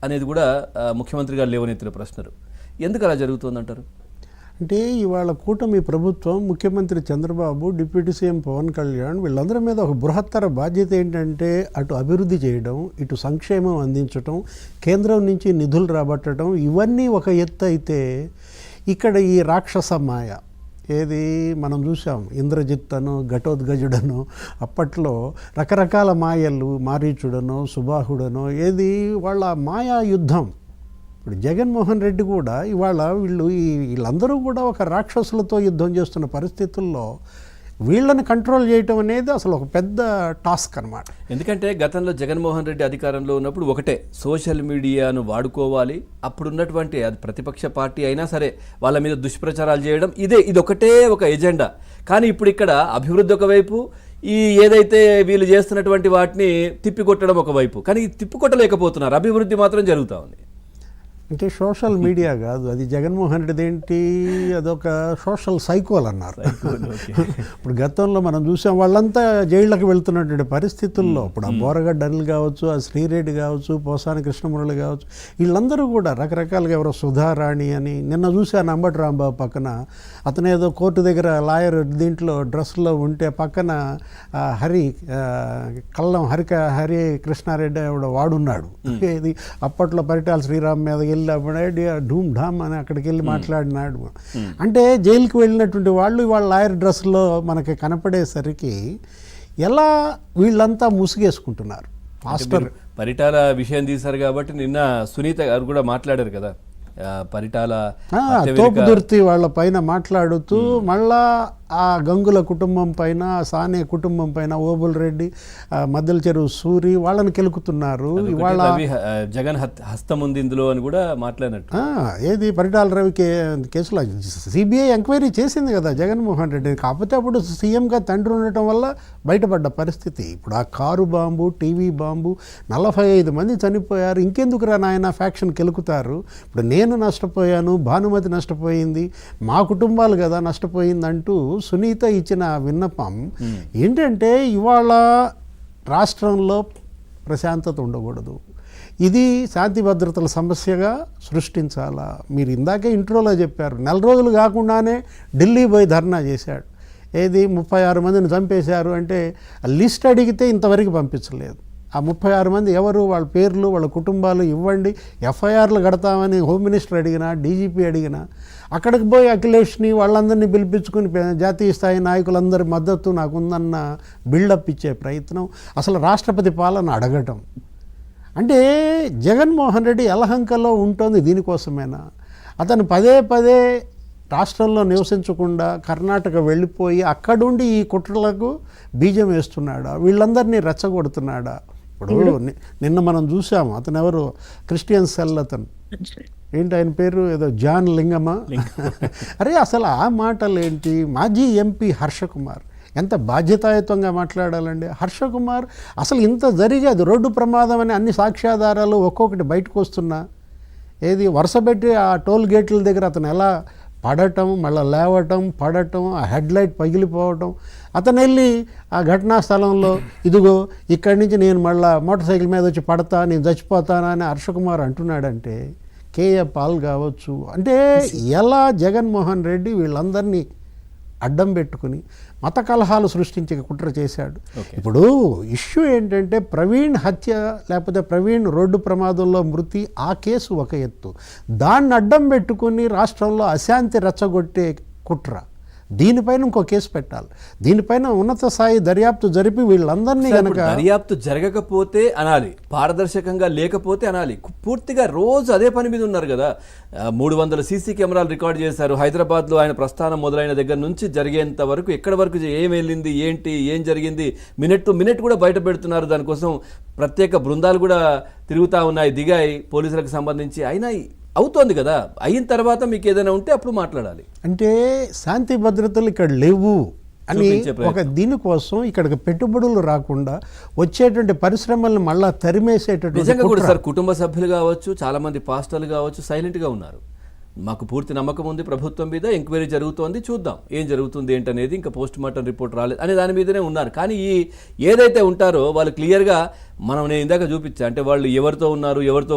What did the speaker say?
అనేది కూడా ముఖ్యమంత్రి గారు లేవనెత్తిన ప్రశ్నలు. ఎందుకు అలా జరుగుతుందంటారు? అంటే ఇవాళ కూటమి ప్రభుత్వం, ముఖ్యమంత్రి చంద్రబాబు, డిప్యూటీ సీఎం పవన్ కళ్యాణ్ వీళ్ళందరి మీద ఒక బృహత్తర బాధ్యత ఏంటంటే అటు అభివృద్ధి చేయడం, ఇటు సంక్షేమం అందించడం, కేంద్రం నుంచి నిధులు రాబట్టడం, ఇవన్నీ ఒక ఎత్తు అయితే ఇక్కడ ఈ రాక్షస మాయ ఏది మనం చూసాం. ఇంద్రజిత్తను, ఘటోద్గజుడను, అప్పట్లో రకరకాల మాయలు, మారీచుడను, సుబాహుడను, ఏది వాళ్ళ మాయా యుద్ధం. ఇప్పుడు జగన్మోహన్ రెడ్డి కూడా ఇవాళ వీళ్ళందరూ కూడా ఒక రాక్షసులతో యుద్ధం చేస్తున్న పరిస్థితుల్లో వీళ్ళని కంట్రోల్ చేయటం అనేది అసలు ఒక పెద్ద టాస్క్ అన్నమాట. ఎందుకంటే గతంలో జగన్మోహన్ రెడ్డి అధికారంలో ఉన్నప్పుడు ఒకటే, సోషల్ మీడియాను వాడుకోవాలి, అప్పుడున్నటువంటి అది ప్రతిపక్ష పార్టీ అయినా సరే వాళ్ళ మీద దుష్ప్రచారాలు చేయడం, ఇదొకటే ఒక ఎజెండా. కానీ ఇప్పుడు ఇక్కడ అభివృద్ధి ఒకవైపు, ఈ ఏదైతే వీళ్ళు చేస్తున్నటువంటి వాటిని తిప్పికొట్టడం ఒకవైపు. కానీ తిప్పికొట్టలేకపోతున్నారు, అభివృద్ధి మాత్రం జరుగుతూ ఉంది. అంటే సోషల్ మీడియా కాదు అది, జగన్మోహన్ రెడ్డి ఏంటి, అదొక సోషల్ సైకోల్ అన్నారు. ఇప్పుడు గతంలో మనం చూసాం, వాళ్ళంతా జైళ్ళకి వెళ్తున్నటువంటి పరిస్థితుల్లో ఇప్పుడు ఆ బోరగడ్డ అనిల్ కావచ్చు, ఆ శ్రీరెడ్డి కావచ్చు, పోసాని కృష్ణమురళి కావచ్చు, వీళ్ళందరూ కూడా రకరకాలుగా, ఎవరో సుధారాణి అని నిన్న చూశాను అంబటి రాంబాబు పక్కన, అతను ఏదో కోర్టు దగ్గర లాయర్ దీంట్లో డ్రెస్లో ఉంటే పక్కన హరి కృష్ణారెడ్డి వాడున్నాడు. ఇది అప్పట్లో పరిటాల శ్రీరామ్ మీద వెళ్ళి ఢూమ్ ఢామ్ అని అక్కడికి వెళ్ళి మాట్లాడినాడు. అంటే జైలుకి వెళ్ళినటువంటి వాళ్ళు ఇవాళ లాయర్ డ్రెస్లో మనకి కనపడేసరికి ఎలా వీళ్ళంతా ముసుగేసుకుంటున్నారు. మాస్టర్ పరిటాల విషయం తీశారు కాబట్టి నిన్న సునీత గారు కూడా మాట్లాడారు కదా, పరిటాల తోపుదుర్తి వాళ్ళ పైన మాట్లాడుతూ మళ్ళా ఆ గంగుల కుటుంబం పైన, సానే కుటుంబం పైన, ఓబుల్ రెడ్డి, మద్దెల చెరువు సూరి వాళ్ళని కెలుకుతున్నారు. ఇవాళ జగన్ హస్తం ఉంది ఇందులో అని కూడా మాట్లాడినట్టు. ఏది పరిటాల రవి కేసులో సిబిఐ ఎంక్వైరీ చేసింది కదా జగన్మోహన్ రెడ్డి. కాకపోతే అప్పుడు సీఎంగా తండ్రి ఉండటం వల్ల బయటపడ్డ పరిస్థితి. ఇప్పుడు ఆ కారు బాంబు, టీవీ బాంబు, 45 మంది చనిపోయారు. ఇంకెందుకురా నాయన ఫ్యాక్షన్ కెలుకుతారు? ఇప్పుడు నేను నష్టపోయాను, భానుమతి నష్టపోయింది, మా కుటుంబాలు కదా నష్టపోయిందంటూ సునీత ఇచ్చిన విన్నపం ఏంటంటే ఇవాళ రాష్ట్రంలో ప్రశాంతత ఉండకూడదు, ఇది శాంతి భద్రతల సమస్యగా సృష్టించాలా. మీరు ఇందాకే ఇంట్రోలో చెప్పారు, 4 రోజులు కాకుండానే ఢిల్లీ పోయి ధర్నా చేశాడు. ఏది 36 మందిని చంపేశారు అంటే లిస్ట్ అడిగితే ఇంతవరకు పంపించలేదు. ఆ 36 మంది ఎవరు, వాళ్ళ పేర్లు, వాళ్ళ కుటుంబాలు ఇవ్వండి, ఎఫ్ఐఆర్లు కడతామని హోమ్ మినిస్టర్ అడిగినా, డీజీపీ అడిగినా, అక్కడికి పోయి అఖిలేష్ని వాళ్ళందరినీ పిలిపించుకుని జాతీయ స్థాయి నాయకులందరి మద్దతు నాకుందన్న బిల్డప్ ఇచ్చే ప్రయత్నం, అసలు రాష్ట్రపతి పాలన అడగటం. అంటే జగన్మోహన్ రెడ్డి యలహంకలో ఉంటుంది దీనికోసమేనా? అతను పదే పదే రాష్ట్రంలో నివసించకుండా కర్ణాటక వెళ్ళిపోయి అక్కడుండి ఈ కుట్రలకు బీజం వేస్తున్నాడా, వీళ్ళందరినీ రెచ్చగొడుతున్నాడా? ఇప్పుడు నిన్న మనం చూసాము, అతను ఎవరు, క్రిస్టియన్ సెల్, అతను ఏంటి ఆయన పేరు, ఏదో జాన్ లింగమా. అరే అసలు ఆ మాటలు ఏంటి? మాజీ ఎంపీ హర్షకుమార్ ఎంత బాధ్యతాయుతంగా మాట్లాడాలండి. హర్షకుమార్ అసలు ఇంత జరిగేది రోడ్డు ప్రమాదం అని అన్ని సాక్ష్యాధారాలు ఒక్కొక్కటి బయటకు వస్తున్నా, ఏది వరుసపెట్టి ఆ టోల్ గేట్ల దగ్గర అతను ఎలా పడటం, మళ్ళీ లేవటం, పడటం, ఆ హెడ్లైట్ పగిలిపోవటం, అతను వెళ్ళి ఆ ఘటనా స్థలంలో ఇదిగో ఇక్కడి నుంచి నేను మళ్ళీ మోటార్ సైకిల్ మీద వచ్చి పడతా, నేను చచ్చిపోతానా అని హర్షకుమార్ అంటున్నాడంటే, కేఏ పాల్ కావచ్చు, అంటే ఎలా జగన్మోహన్ రెడ్డి వీళ్ళందరినీ అడ్డం పెట్టుకుని మత కలహాలు సృష్టించే కుట్ర చేశాడు. ఇప్పుడు ఇష్యూ ఏంటంటే ప్రవీణ్ హత్య లేకపోతే ప్రవీణ్ రోడ్డు ప్రమాదంలో మృతి, ఆ కేసు ఒక ఎత్తు, దాన్ని అడ్డం పెట్టుకుని రాష్ట్రంలో అశాంతి రెచ్చగొట్టే కుట్ర, దీనిపైన ఇంకో కేసు పెట్టాలి, దీనిపైన ఉన్నత స్థాయి దర్యాప్తు జరిపి వీళ్ళందరినీ కనుక. దర్యాప్తు జరగకపోతే అనాలి, పారదర్శకంగా లేకపోతే అనాలి. పూర్తిగా రోజు అదే పని మీద ఉన్నారు కదా. 300 సీసీ కెమెరాలు రికార్డ్ చేశారు హైదరాబాద్లో. ఆయన ప్రస్థానం మొదలైన దగ్గర నుంచి జరిగేంత వరకు ఎక్కడి వరకు ఏం వెళ్ళింది, ఏంటి, ఏం జరిగింది, మినిట్ టు మినిట్ కూడా బయట పెడుతున్నారు. దానికోసం ప్రత్యేక బృందాలు కూడా తిరుగుతూ ఉన్నాయి, దిగాయి పోలీసులకు సంబంధించి. అయినా అవుతోంది కదా, అయిన తర్వాత మీకు ఏదైనా ఉంటే అప్పుడు మాట్లాడాలి. అంటే శాంతి భద్రతలు ఇక్కడ లేవు అని ఒక దీనికోసం ఇక్కడికి పెట్టుబడులు రాకుండా వచ్చేటువంటి పరిశ్రమలను మళ్ళా తరిమేసేటటువంటి. నిజంగా కూడా సార్ కుటుంబ సభ్యులు కావచ్చు, చాలా మంది పాస్టర్లు కావచ్చు, సైలెంట్గా ఉన్నారు. మాకు పూర్తి నమ్మకం ఉంది ప్రభుత్వం మీద, ఎంక్వైరీ జరుగుతోంది, చూద్దాం ఏం జరుగుతుంది ఏంటనేది, ఇంకా పోస్ట్ మార్టం రిపోర్ట్ రాలేదు అనే దాని మీదనే ఉన్నారు. కానీ ఈ ఏదైతే ఉంటారో వాళ్ళు క్లియర్గా, నేను ఇందాక చూపించా, అంటే వాళ్ళు ఎవరితో ఉన్నారు, ఎవరితో